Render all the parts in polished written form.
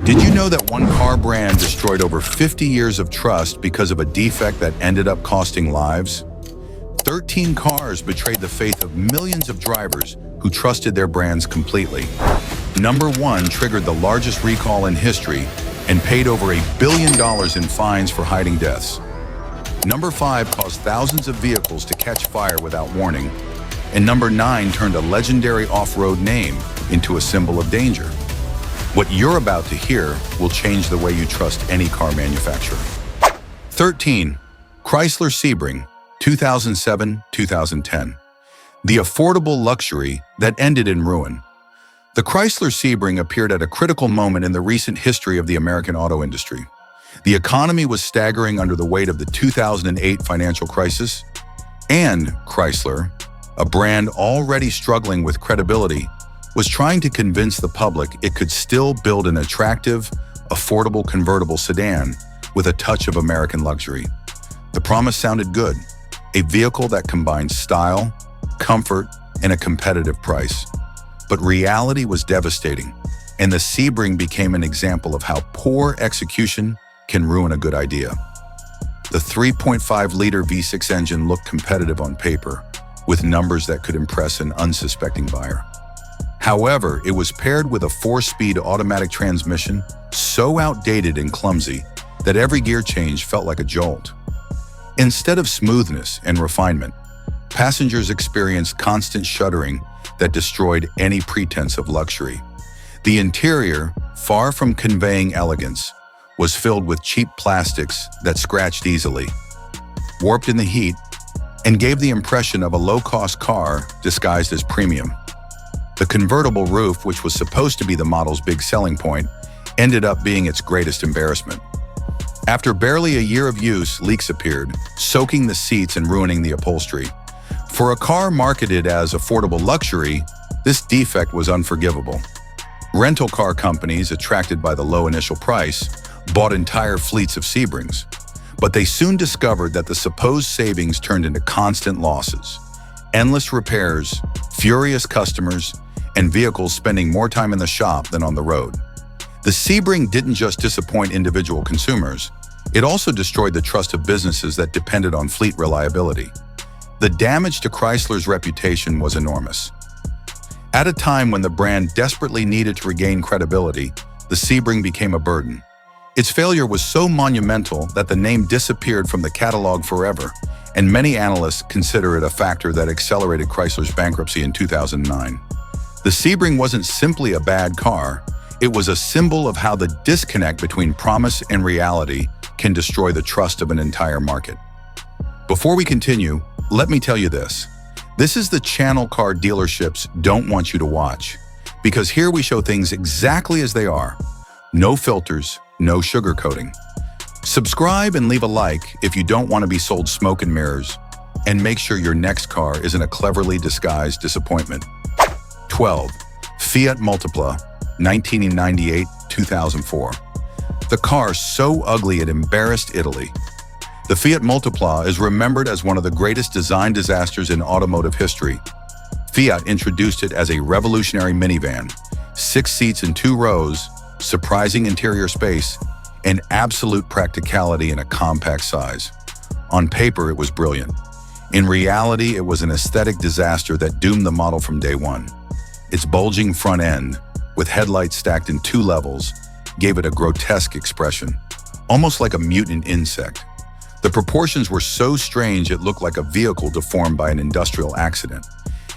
Did you know that one car brand destroyed over 50 years of trust because of a defect that ended up costing lives? 13 cars betrayed the faith of millions of drivers who trusted their brands completely. Number 1 triggered the largest recall in history and paid over $1 billion in fines for hiding deaths. Number 5 caused thousands of vehicles to catch fire without warning. And number 9 turned a legendary off-road name into a symbol of danger. What you're about to hear will change the way you trust any car manufacturer. 13. Chrysler Sebring, 2007-2010. The affordable luxury that ended in ruin. The Chrysler Sebring appeared at a critical moment in the recent history of the American auto industry. The economy was staggering under the weight of the 2008 financial crisis, and Chrysler, a brand already struggling with credibility, was trying to convince the public it could still build an attractive, affordable convertible sedan with a touch of American luxury. The promise sounded good, a vehicle that combined style, comfort, and a competitive price. But reality was devastating, and the Sebring became an example of how poor execution can ruin a good idea. The 3.5-liter V6 engine looked competitive on paper, with numbers that could impress an unsuspecting buyer. However, it was paired with a 4-speed automatic transmission so outdated and clumsy that every gear change felt like a jolt. Instead of smoothness and refinement, passengers experienced constant shuddering that destroyed any pretense of luxury. The interior, far from conveying elegance, was filled with cheap plastics that scratched easily, warped in the heat, and gave the impression of a low-cost car disguised as premium. The convertible roof, which was supposed to be the model's big selling point, ended up being its greatest embarrassment. After barely a year of use, leaks appeared, soaking the seats and ruining the upholstery. For a car marketed as affordable luxury, this defect was unforgivable. Rental car companies, attracted by the low initial price, bought entire fleets of Sebrings. But they soon discovered that the supposed savings turned into constant losses, endless repairs, furious customers, and vehicles spending more time in the shop than on the road. The Sebring didn't just disappoint individual consumers, it also destroyed the trust of businesses that depended on fleet reliability. The damage to Chrysler's reputation was enormous. At a time when the brand desperately needed to regain credibility, the Sebring became a burden. Its failure was so monumental that the name disappeared from the catalog forever, and many analysts consider it a factor that accelerated Chrysler's bankruptcy in 2009. The Sebring wasn't simply a bad car, it was a symbol of how the disconnect between promise and reality can destroy the trust of an entire market. Before we continue, let me tell you this. This is the channel car dealerships don't want you to watch, because here we show things exactly as they are. No filters, no sugarcoating. Subscribe and leave a like if you don't want to be sold smoke and mirrors, and make sure your next car isn't a cleverly disguised disappointment. 12. Fiat Multipla, 1998-2004. The car so ugly it embarrassed Italy. The Fiat Multipla is remembered as one of the greatest design disasters in automotive history. Fiat introduced it as a revolutionary minivan, 6 seats in 2 rows, surprising interior space, and absolute practicality in a compact size. On paper, it was brilliant. In reality, it was an aesthetic disaster that doomed the model from day one. Its bulging front end, with headlights stacked in 2 levels, gave it a grotesque expression, almost like a mutant insect. The proportions were so strange it looked like a vehicle deformed by an industrial accident.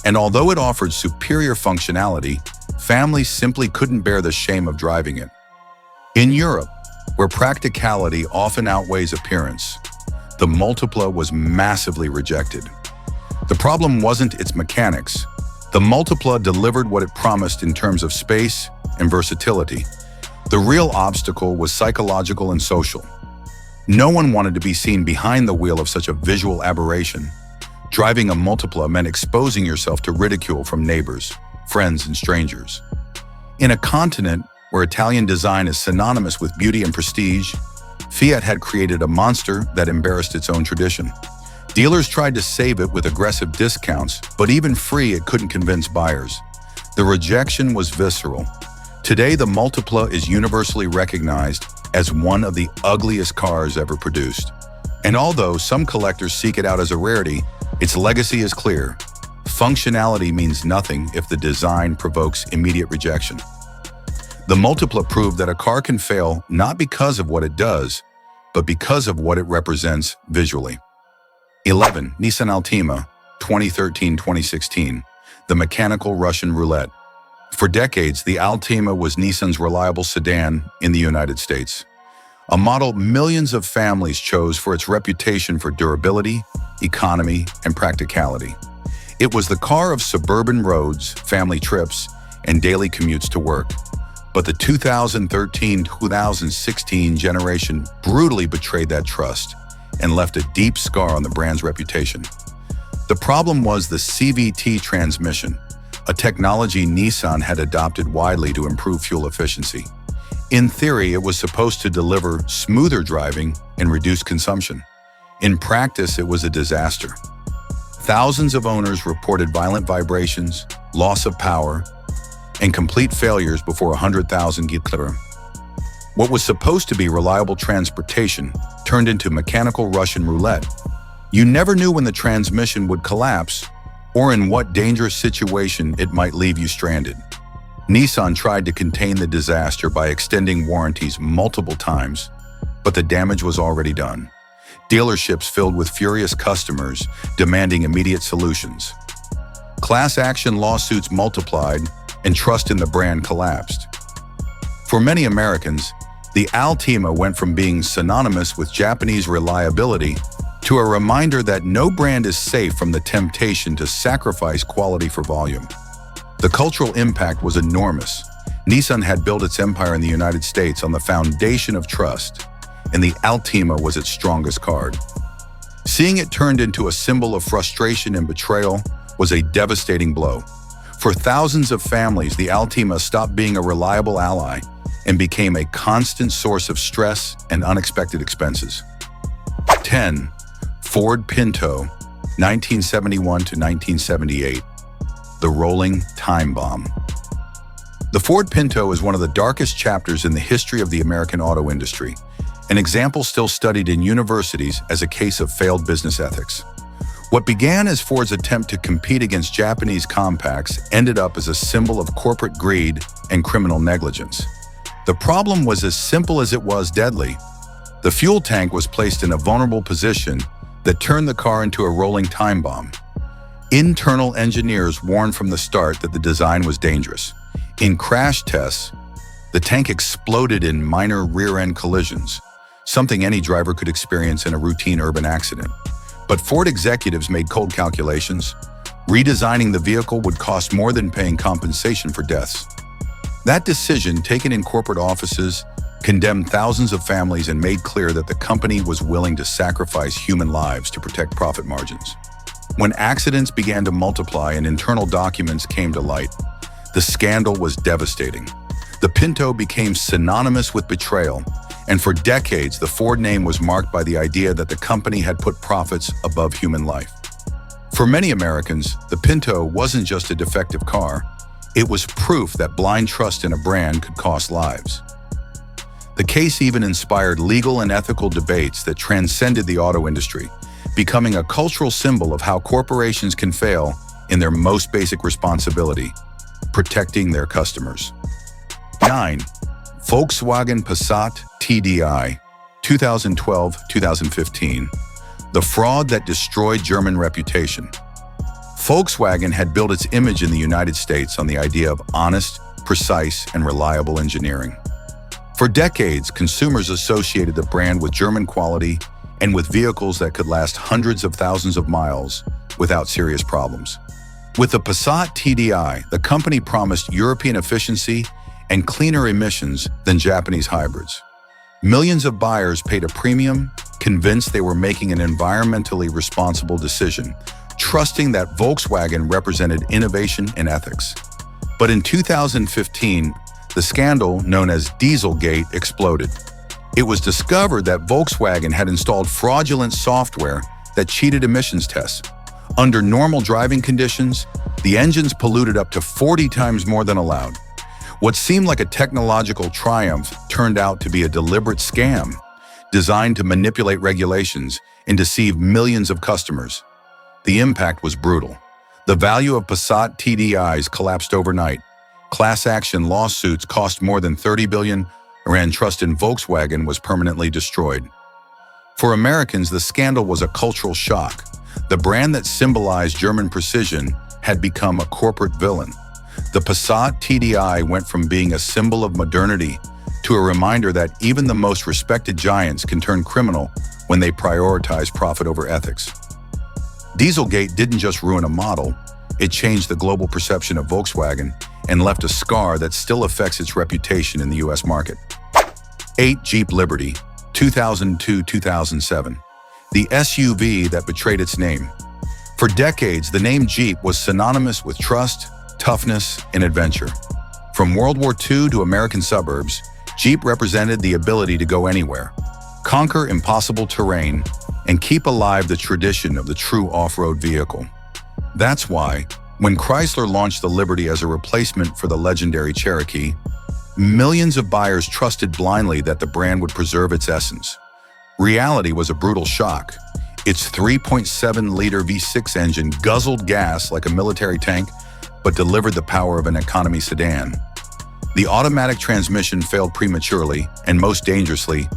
And although it offered superior functionality, families simply couldn't bear the shame of driving it. In Europe, where practicality often outweighs appearance, the Multipla was massively rejected. The problem wasn't its mechanics. The Multipla delivered what it promised in terms of space and versatility. The real obstacle was psychological and social. No one wanted to be seen behind the wheel of such a visual aberration. Driving a Multipla meant exposing yourself to ridicule from neighbors, friends, and strangers. In a continent where Italian design is synonymous with beauty and prestige, Fiat had created a monster that embarrassed its own tradition. Dealers tried to save it with aggressive discounts, but even free, it couldn't convince buyers. The rejection was visceral. Today, the Multipla is universally recognized as one of the ugliest cars ever produced. And although some collectors seek it out as a rarity, its legacy is clear. Functionality means nothing if the design provokes immediate rejection. The Multipla proved that a car can fail not because of what it does, but because of what it represents visually. 11. Nissan Altima, 2013-2016, the mechanical Russian roulette. For decades, the Altima was Nissan's reliable sedan in the United States, a model millions of families chose for its reputation for durability, economy, and practicality. It was the car of suburban roads, family trips, and daily commutes to work. But the 2013-2016 generation brutally betrayed that trust and left a deep scar on the brand's reputation. The problem was the CVT transmission, a technology Nissan had adopted widely to improve fuel efficiency. In theory, it was supposed to deliver smoother driving and reduce consumption. In practice, it was a disaster. Thousands of owners reported violent vibrations, loss of power, and complete failures before 100,000 km. What was supposed to be reliable transportation turned into mechanical Russian roulette. You never knew when the transmission would collapse or in what dangerous situation it might leave you stranded. Nissan tried to contain the disaster by extending warranties multiple times, but the damage was already done. Dealerships filled with furious customers demanding immediate solutions. Class action lawsuits multiplied and trust in the brand collapsed. For many Americans, the Altima went from being synonymous with Japanese reliability to a reminder that no brand is safe from the temptation to sacrifice quality for volume. The cultural impact was enormous. Nissan had built its empire in the United States on the foundation of trust, and the Altima was its strongest card. Seeing it turned into a symbol of frustration and betrayal was a devastating blow. For thousands of families, the Altima stopped being a reliable ally and became a constant source of stress and unexpected expenses. 10. Ford Pinto, 1971 to 1978, the rolling time bomb. The Ford Pinto is one of the darkest chapters in the history of the American auto industry, an example still studied in universities as a case of failed business ethics. What began as Ford's attempt to compete against Japanese compacts ended up as a symbol of corporate greed and criminal negligence. The problem was as simple as it was deadly. The fuel tank was placed in a vulnerable position that turned the car into a rolling time bomb. Internal engineers warned from the start that the design was dangerous. In crash tests, the tank exploded in minor rear-end collisions, something any driver could experience in a routine urban accident. But Ford executives made cold calculations. Redesigning the vehicle would cost more than paying compensation for deaths. That decision, taken in corporate offices, condemned thousands of families and made clear that the company was willing to sacrifice human lives to protect profit margins. When accidents began to multiply and internal documents came to light, the scandal was devastating. The Pinto became synonymous with betrayal, and for decades, the Ford name was marked by the idea that the company had put profits above human life. For many Americans, the Pinto wasn't just a defective car, it was proof that blind trust in a brand could cost lives. The case even inspired legal and ethical debates that transcended the auto industry, becoming a cultural symbol of how corporations can fail in their most basic responsibility, protecting their customers. 9. Volkswagen Passat TDI, 2012-2015, the fraud that destroyed German reputation. Volkswagen had built its image in the United States on the idea of honest, precise, and reliable engineering. For decades, consumers associated the brand with German quality and with vehicles that could last hundreds of thousands of miles without serious problems. With the Passat TDI, the company promised European efficiency and cleaner emissions than Japanese hybrids. Millions of buyers paid a premium, convinced they were making an environmentally responsible decision, trusting that Volkswagen represented innovation and ethics. But in 2015, the scandal known as Dieselgate exploded. It was discovered that Volkswagen had installed fraudulent software that cheated emissions tests. Under normal driving conditions, the engines polluted up to 40 times more than allowed. What seemed like a technological triumph turned out to be a deliberate scam, designed to manipulate regulations and deceive millions of customers. The impact was brutal. The value of Passat TDIs collapsed overnight. Class action lawsuits cost more than $30 billion, and trust in Volkswagen was permanently destroyed. For Americans, the scandal was a cultural shock. The brand that symbolized German precision had become a corporate villain. The Passat TDI went from being a symbol of modernity to a reminder that even the most respected giants can turn criminal when they prioritize profit over ethics. Dieselgate didn't just ruin a model, it changed the global perception of Volkswagen and left a scar that still affects its reputation in the US market. 8. Jeep Liberty, 2002-2007. The SUV that betrayed its name. For decades, the name Jeep was synonymous with trust, toughness, and adventure. From World War II to American suburbs, Jeep represented the ability to go anywhere, conquer impossible terrain, and keep alive the tradition of the true off-road vehicle. That's why, when Chrysler launched the Liberty as a replacement for the legendary Cherokee, millions of buyers trusted blindly that the brand would preserve its essence. Reality was a brutal shock. Its 3.7-liter V6 engine guzzled gas like a military tank, but delivered the power of an economy sedan. The automatic transmission failed prematurely, and most dangerously,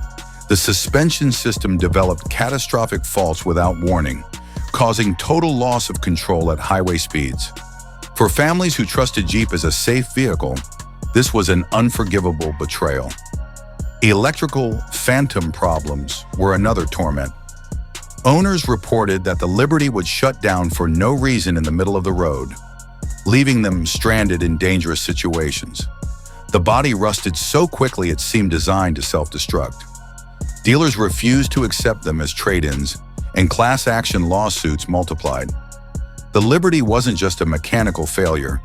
the suspension system developed catastrophic faults without warning, causing total loss of control at highway speeds. For families who trusted Jeep as a safe vehicle, this was an unforgivable betrayal. Electrical phantom problems were another torment. Owners reported that the Liberty would shut down for no reason in the middle of the road, leaving them stranded in dangerous situations. The body rusted so quickly it seemed designed to self-destruct. Dealers refused to accept them as trade-ins, and class action lawsuits multiplied. The Liberty wasn't just a mechanical failure.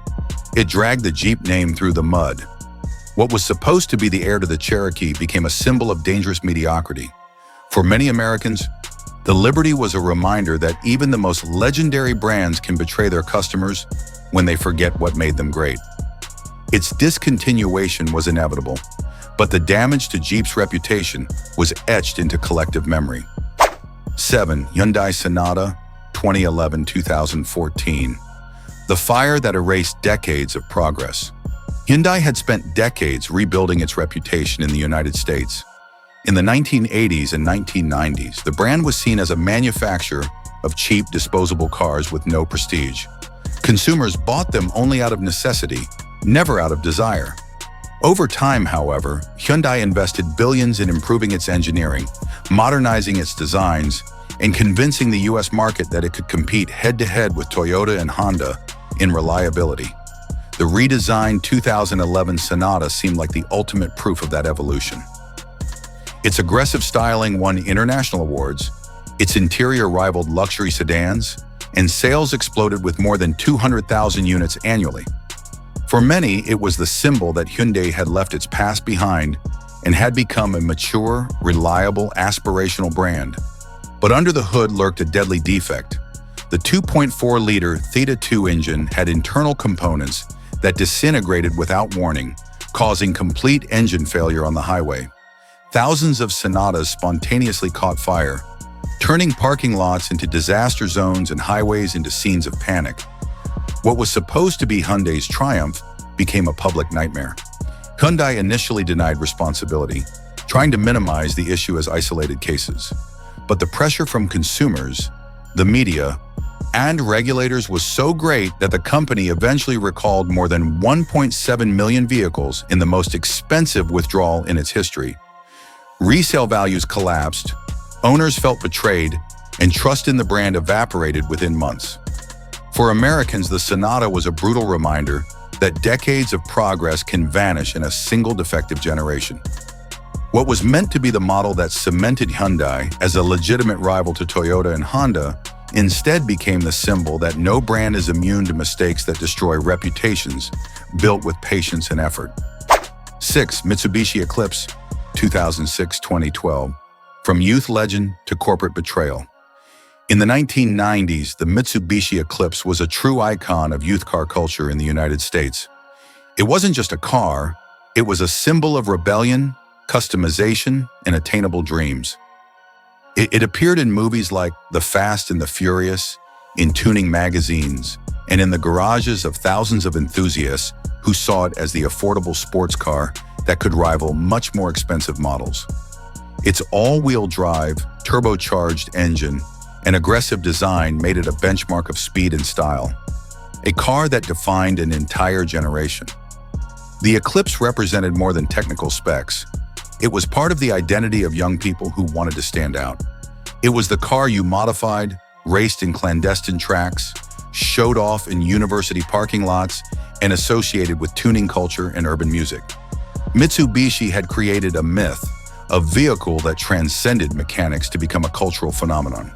It dragged the Jeep name through the mud. What was supposed to be the heir to the Cherokee became a symbol of dangerous mediocrity. For many Americans, the Liberty was a reminder that even the most legendary brands can betray their customers when they forget what made them great. Its discontinuation was inevitable, but the damage to Jeep's reputation was etched into collective memory. 7. Hyundai Sonata, 2011-2014. The fire that erased decades of progress. Hyundai had spent decades rebuilding its reputation in the United States. In the 1980s and 1990s, the brand was seen as a manufacturer of cheap, disposable cars with no prestige. Consumers bought them only out of necessity, never out of desire. Over time, however, Hyundai invested billions in improving its engineering, modernizing its designs, and convincing the US market that it could compete head-to-head with Toyota and Honda in reliability. The redesigned 2011 Sonata seemed like the ultimate proof of that evolution. Its aggressive styling won international awards, its interior rivaled luxury sedans, and sales exploded with more than 200,000 units annually. For many, it was the symbol that Hyundai had left its past behind and had become a mature, reliable, aspirational brand. But under the hood lurked a deadly defect. The 2.4-liter Theta 2 engine had internal components that disintegrated without warning, causing complete engine failure on the highway. Thousands of Sonatas spontaneously caught fire, turning parking lots into disaster zones and highways into scenes of panic. What was supposed to be Hyundai's triumph became a public nightmare. Hyundai initially denied responsibility, trying to minimize the issue as isolated cases. But the pressure from consumers, the media, and regulators was so great that the company eventually recalled more than 1.7 million vehicles in the most expensive withdrawal in its history. Resale values collapsed, owners felt betrayed, and trust in the brand evaporated within months. For Americans, the Sonata was a brutal reminder that decades of progress can vanish in a single defective generation. What was meant to be the model that cemented Hyundai as a legitimate rival to Toyota and Honda instead became the symbol that no brand is immune to mistakes that destroy reputations built with patience and effort. 6. Mitsubishi Eclipse, 2006-2012. From youth legend to corporate betrayal. In the 1990s, the Mitsubishi Eclipse was a true icon of youth car culture in the United States. It wasn't just a car, it was a symbol of rebellion, customization, and attainable dreams. It appeared in movies like The Fast and the Furious, in tuning magazines, and in the garages of thousands of enthusiasts who saw it as the affordable sports car that could rival much more expensive models. Its all-wheel drive, turbocharged engine, and aggressive design made it a benchmark of speed and style, a car that defined an entire generation. The Eclipse represented more than technical specs. It was part of the identity of young people who wanted to stand out. It was the car you modified, raced in clandestine tracks, showed off in university parking lots, and associated with tuning culture and urban music. Mitsubishi had created a myth, a vehicle that transcended mechanics to become a cultural phenomenon.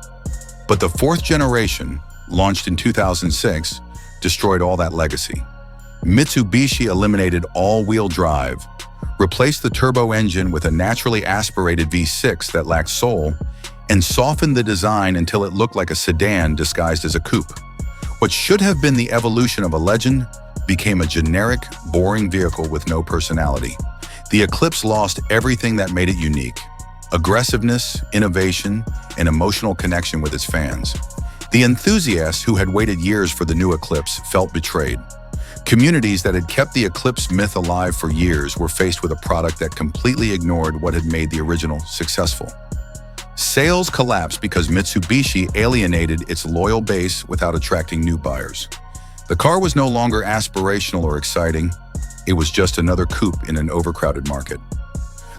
But the fourth generation, launched in 2006, destroyed all that legacy. Mitsubishi eliminated all-wheel drive, replaced the turbo engine with a naturally aspirated V6 that lacked soul, and softened the design until it looked like a sedan disguised as a coupe. What should have been the evolution of a legend became a generic, boring vehicle with no personality. The Eclipse lost everything that made it unique: aggressiveness, innovation, and emotional connection with its fans. The enthusiasts who had waited years for the new Eclipse felt betrayed. Communities that had kept the Eclipse myth alive for years were faced with a product that completely ignored what had made the original successful. Sales collapsed because Mitsubishi alienated its loyal base without attracting new buyers. The car was no longer aspirational or exciting. It was just another coupe in an overcrowded market.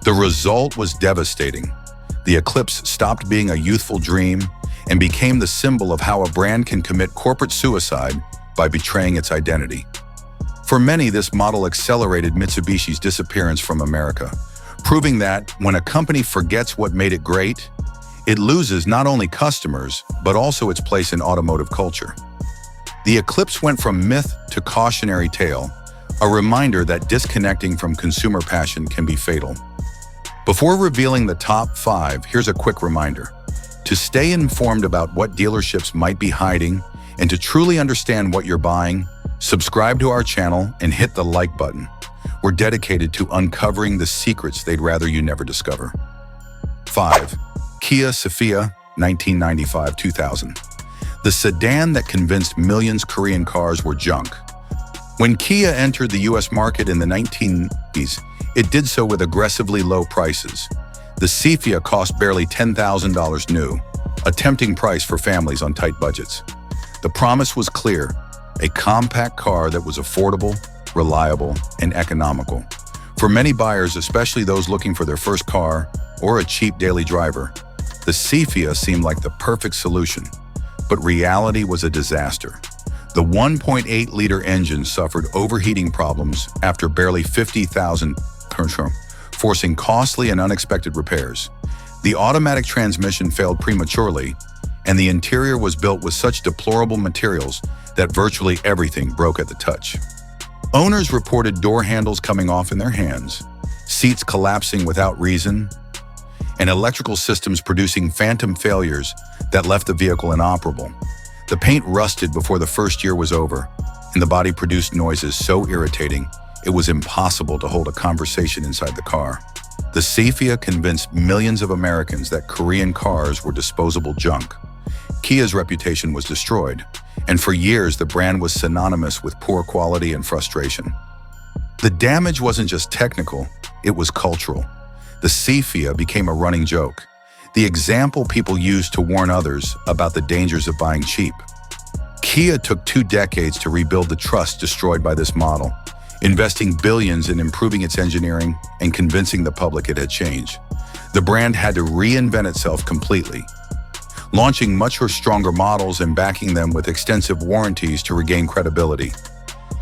The result was devastating. The Eclipse stopped being a youthful dream and became the symbol of how a brand can commit corporate suicide by betraying its identity. For many, this model accelerated Mitsubishi's disappearance from America, proving that when a company forgets what made it great, it loses not only customers, but also its place in automotive culture. The Eclipse went from myth to cautionary tale, a reminder that disconnecting from consumer passion can be fatal. Before revealing the top 5, here's a quick reminder. To stay informed about what dealerships might be hiding and to truly understand what you're buying, subscribe to our channel and hit the like button. We're dedicated to uncovering the secrets they'd rather you never discover. 5. Kia Sophia, 1995-2000. The sedan that convinced millions Korean cars were junk. When Kia entered the US market in the 1990s, it did so with aggressively low prices. The Sophia cost barely $10,000 new, a tempting price for families on tight budgets. The promise was clear: a compact car that was affordable, reliable, and economical. For many buyers, especially those looking for their first car or a cheap daily driver, the Sophia seemed like the perfect solution. But reality was a disaster. The 1.8-liter engine suffered overheating problems after barely 50,000 km, forcing costly and unexpected repairs. The automatic transmission failed prematurely, and the interior was built with such deplorable materials that virtually everything broke at the touch. Owners reported door handles coming off in their hands, seats collapsing without reason, and electrical systems producing phantom failures that left the vehicle inoperable. The paint rusted before the first year was over, and the body produced noises so irritating it was impossible to hold a conversation inside the car. The Sophia convinced millions of Americans that Korean cars were disposable junk. Kia's reputation was destroyed, and for years the brand was synonymous with poor quality and frustration. The damage wasn't just technical, it was cultural. The Sophia became a running joke, the example people used to warn others about the dangers of buying cheap. Kia took 2 decades to rebuild the trust destroyed by this model, investing billions in improving its engineering and convincing the public it had changed. The brand had to reinvent itself completely, launching much stronger models and backing them with extensive warranties to regain credibility.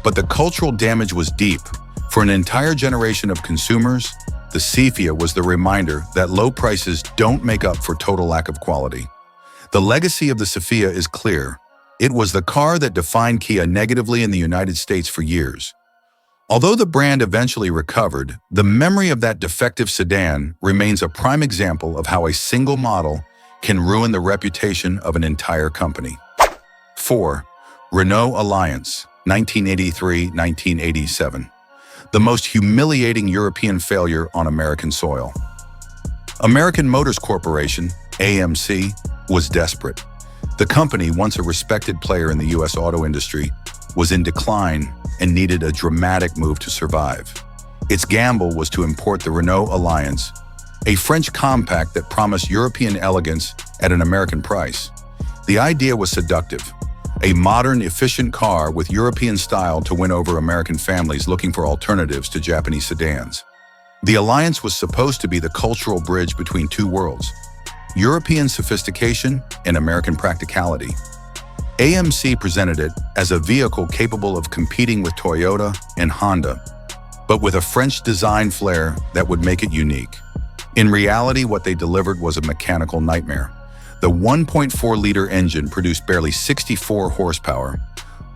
But the cultural damage was deep. For an entire generation of consumers, the Sophia was the reminder that low prices don't make up for total lack of quality. The legacy of the Sophia is clear. It was the car that defined Kia negatively in the United States for years. Although the brand eventually recovered, the memory of that defective sedan remains a prime example of how a single model can ruin the reputation of an entire company. 4. Renault Alliance, 1983-1987. the most humiliating European failure on American soil. American Motors Corporation, AMC, was desperate. The company, once a respected player in the U.S. auto industry, was in decline and needed a dramatic move to survive. Its gamble was to import the Renault Alliance, a French compact that promised European elegance at an American price. The idea was seductive: a modern, efficient car with European style to win over American families looking for alternatives to Japanese sedans. The Alliance was supposed to be the cultural bridge between two worlds: European sophistication and American practicality. AMC presented it as a vehicle capable of competing with Toyota and Honda, but with a French design flair that would make it unique. In reality, what they delivered was a mechanical nightmare. The 1.4-liter engine produced barely 64 horsepower,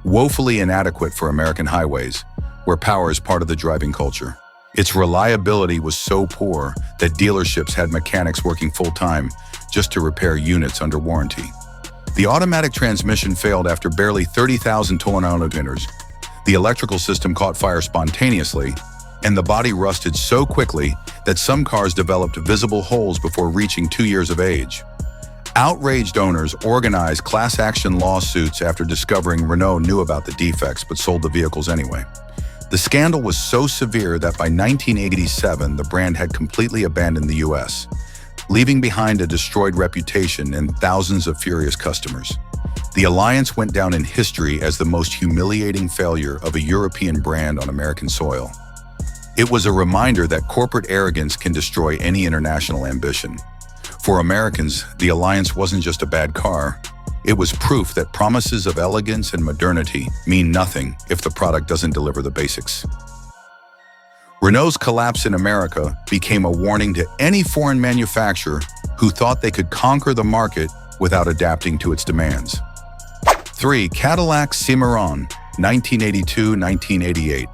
woefully inadequate for American highways, where power is part of the driving culture. Its reliability was so poor that dealerships had mechanics working full-time just to repair units under warranty. The automatic transmission failed after barely 30,000 kilometers. The electrical system caught fire spontaneously, and the body rusted so quickly that some cars developed visible holes before reaching 2 years of age. Outraged owners organized class action lawsuits after discovering Renault knew about the defects but sold the vehicles anyway. The scandal was so severe that by 1987, the brand had completely abandoned the US, leaving behind a destroyed reputation and thousands of furious customers. The Alliance went down in history as the most humiliating failure of a European brand on American soil. It was a reminder that corporate arrogance can destroy any international ambition. For Americans, the Alliance wasn't just a bad car. It was proof that promises of elegance and modernity mean nothing if the product doesn't deliver the basics. Renault's collapse in America became a warning to any foreign manufacturer who thought they could conquer the market without adapting to its demands. 3. Cadillac Cimarron, 1982-1988.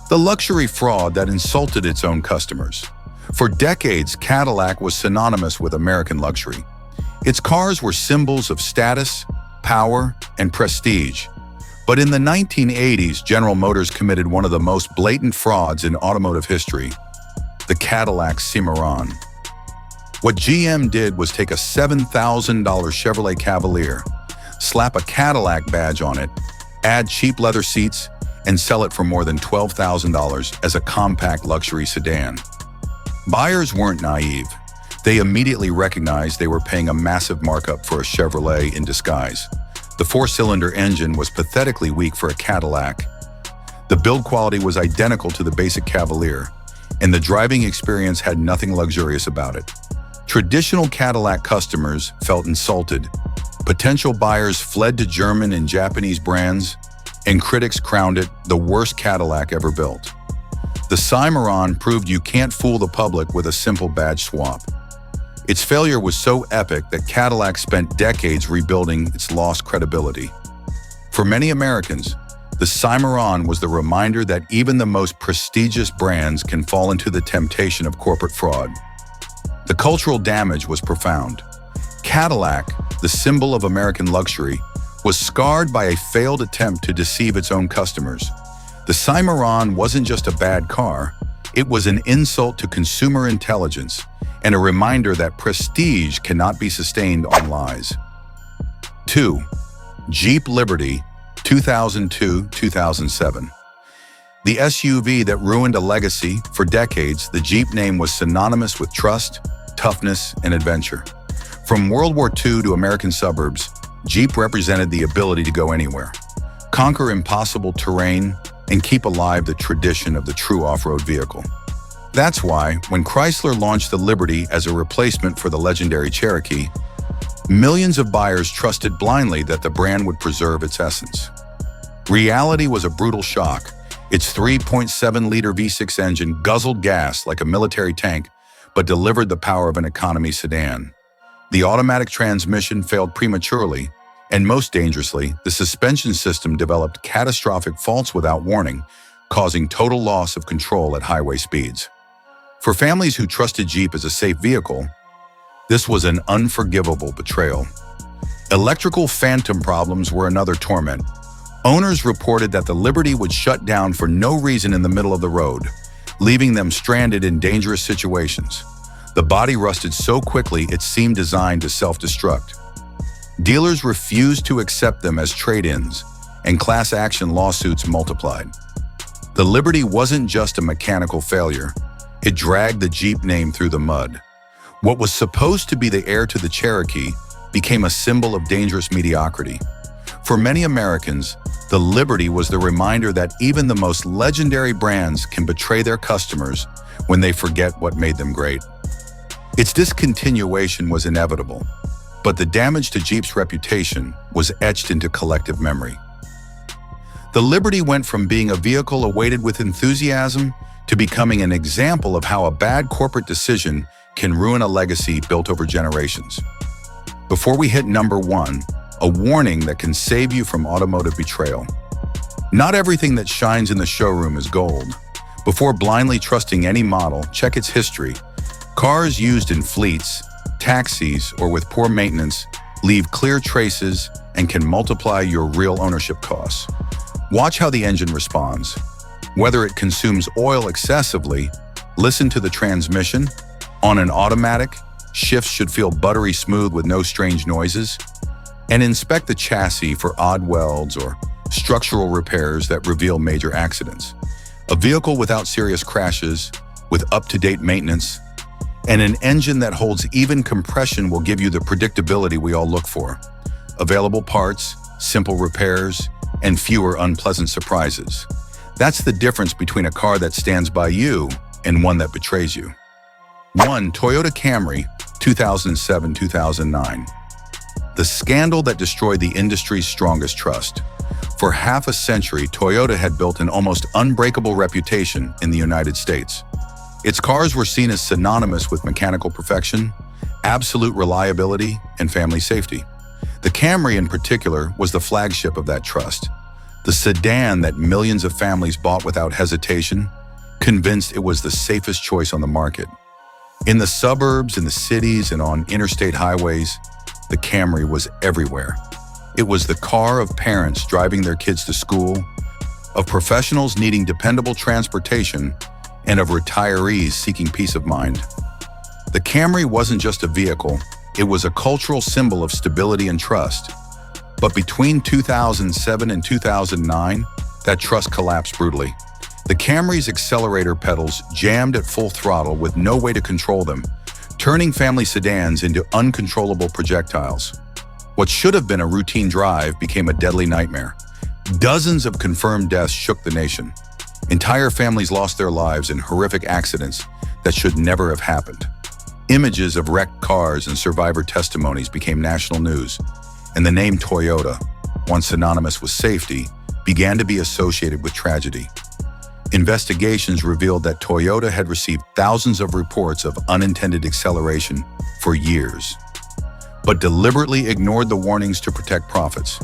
The luxury fraud that insulted its own customers. For decades, Cadillac was synonymous with American luxury. Its cars were symbols of status, power, and prestige. But in the 1980s, General Motors committed one of the most blatant frauds in automotive history: the Cadillac Cimarron. What GM did was take a $7,000 Chevrolet Cavalier, slap a Cadillac badge on it, add cheap leather seats, and sell it for more than $12,000 as a compact luxury sedan. Buyers weren't naive. They immediately recognized they were paying a massive markup for a Chevrolet in disguise. The four-cylinder engine was pathetically weak for a Cadillac. The build quality was identical to the basic Cavalier, and the driving experience had nothing luxurious about it. Traditional Cadillac customers felt insulted. Potential buyers fled to German and Japanese brands, and critics crowned it the worst Cadillac ever built. The Cimarron proved you can't fool the public with a simple badge swap. Its failure was so epic that Cadillac spent decades rebuilding its lost credibility. For many Americans, the Cimarron was the reminder that even the most prestigious brands can fall into the temptation of corporate fraud. The cultural damage was profound. Cadillac, the symbol of American luxury, was scarred by a failed attempt to deceive its own customers. The Cimarron wasn't just a bad car, it was an insult to consumer intelligence and a reminder that prestige cannot be sustained on lies. 2. Jeep Liberty, 2002-2007. The SUV that ruined a legacy. For decades, the Jeep name was synonymous with trust, toughness, and adventure. From World War II to American suburbs, Jeep represented the ability to go anywhere, conquer impossible terrain, and keep alive the tradition of the true off-road vehicle. That's why, when Chrysler launched the Liberty as a replacement for the legendary Cherokee, millions of buyers trusted blindly that the brand would preserve its essence. Reality was a brutal shock. Its 3.7-liter V6 engine guzzled gas like a military tank, but delivered the power of an economy sedan. The automatic transmission failed prematurely, and most dangerously, the suspension system developed catastrophic faults without warning, causing total loss of control at highway speeds. For families who trusted Jeep as a safe vehicle, this was an unforgivable betrayal. Electrical phantom problems were another torment. Owners reported that the Liberty would shut down for no reason in the middle of the road, leaving them stranded in dangerous situations. The body rusted so quickly it seemed designed to self-destruct. Dealers refused to accept them as trade-ins, and class action lawsuits multiplied. The Liberty wasn't just a mechanical failure. It dragged the Jeep name through the mud. What was supposed to be the heir to the Cherokee became a symbol of dangerous mediocrity. For many Americans, the Liberty was the reminder that even the most legendary brands can betray their customers when they forget what made them great. Its discontinuation was inevitable, but the damage to Jeep's reputation was etched into collective memory. The Liberty went from being a vehicle awaited with enthusiasm to becoming an example of how a bad corporate decision can ruin a legacy built over generations. Before we hit number 1, a warning that can save you from automotive betrayal. Not everything that shines in the showroom is gold. Before blindly trusting any model, check its history. Cars used in fleets, taxis, or with poor maintenance leave clear traces and can multiply your real ownership costs. Watch how the engine responds. Whether it consumes oil excessively, listen to the transmission. On an automatic, shifts should feel buttery smooth with no strange noises. And inspect the chassis for odd welds or structural repairs that reveal major accidents. A vehicle without serious crashes, with up-to-date maintenance, and an engine that holds even compression will give you the predictability we all look for. Available parts, simple repairs, and fewer unpleasant surprises. That's the difference between a car that stands by you and one that betrays you. 1. Toyota Camry, 2007-2009. The scandal that destroyed the industry's strongest trust. For half a century, Toyota had built an almost unbreakable reputation in the United States. Its cars were seen as synonymous with mechanical perfection, absolute reliability, and family safety. The Camry in particular was the flagship of that trust. The sedan that millions of families bought without hesitation, convinced it was the safest choice on the market. In the suburbs, in the cities, and on interstate highways, the Camry was everywhere. It was the car of parents driving their kids to school, of professionals needing dependable transportation, and of retirees seeking peace of mind. The Camry wasn't just a vehicle, it was a cultural symbol of stability and trust. But between 2007 and 2009, that trust collapsed brutally. The Camry's accelerator pedals jammed at full throttle with no way to control them, turning family sedans into uncontrollable projectiles. What should have been a routine drive became a deadly nightmare. Dozens of confirmed deaths shook the nation. Entire families lost their lives in horrific accidents that should never have happened. Images of wrecked cars and survivor testimonies became national news, and the name Toyota, once synonymous with safety, began to be associated with tragedy. Investigations revealed that Toyota had received thousands of reports of unintended acceleration for years, but deliberately ignored the warnings to protect profits.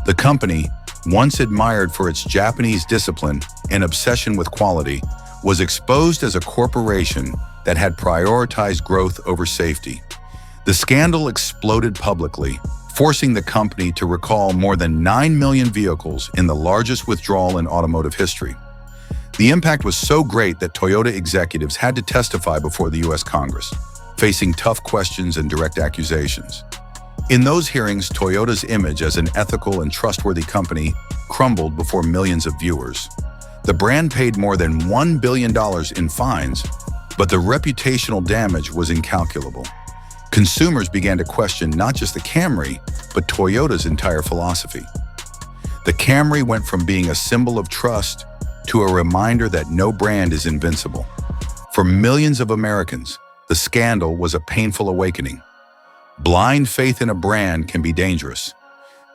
The company, once admired for its Japanese discipline and obsession with quality, was exposed as a corporation that had prioritized growth over safety. The scandal exploded publicly, forcing the company to recall more than 9 million vehicles in the largest withdrawal in automotive history. The impact was so great that Toyota executives had to testify before the U.S. Congress, facing tough questions and direct accusations. In those hearings, Toyota's image as an ethical and trustworthy company crumbled before millions of viewers. The brand paid more than $1 billion in fines, but the reputational damage was incalculable. Consumers began to question not just the Camry, but Toyota's entire philosophy. The Camry went from being a symbol of trust to a reminder that no brand is invincible. For millions of Americans, the scandal was a painful awakening. Blind faith in a brand can be dangerous.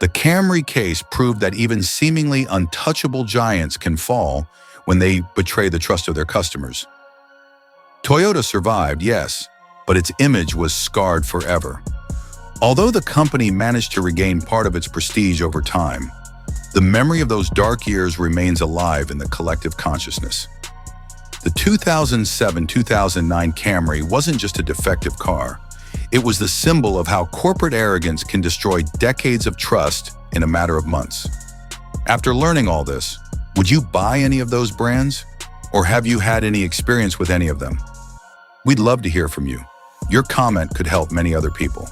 The Camry case proved that even seemingly untouchable giants can fall when they betray the trust of their customers. Toyota survived, yes, but its image was scarred forever. Although the company managed to regain part of its prestige over time, the memory of those dark years remains alive in the collective consciousness. The 2007-2009 Camry wasn't just a defective car. It was the symbol of how corporate arrogance can destroy decades of trust in a matter of months. After learning all this, would you buy any of those brands? Or have you had any experience with any of them? We'd love to hear from you. Your comment could help many other people.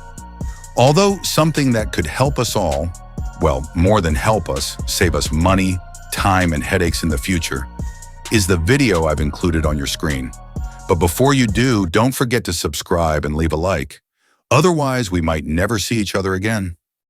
Although something that could help us all, well, more than help us, save us money, time, and headaches in the future, is the video I've included on your screen. But before you do, don't forget to subscribe and leave a like. Otherwise, we might never see each other again.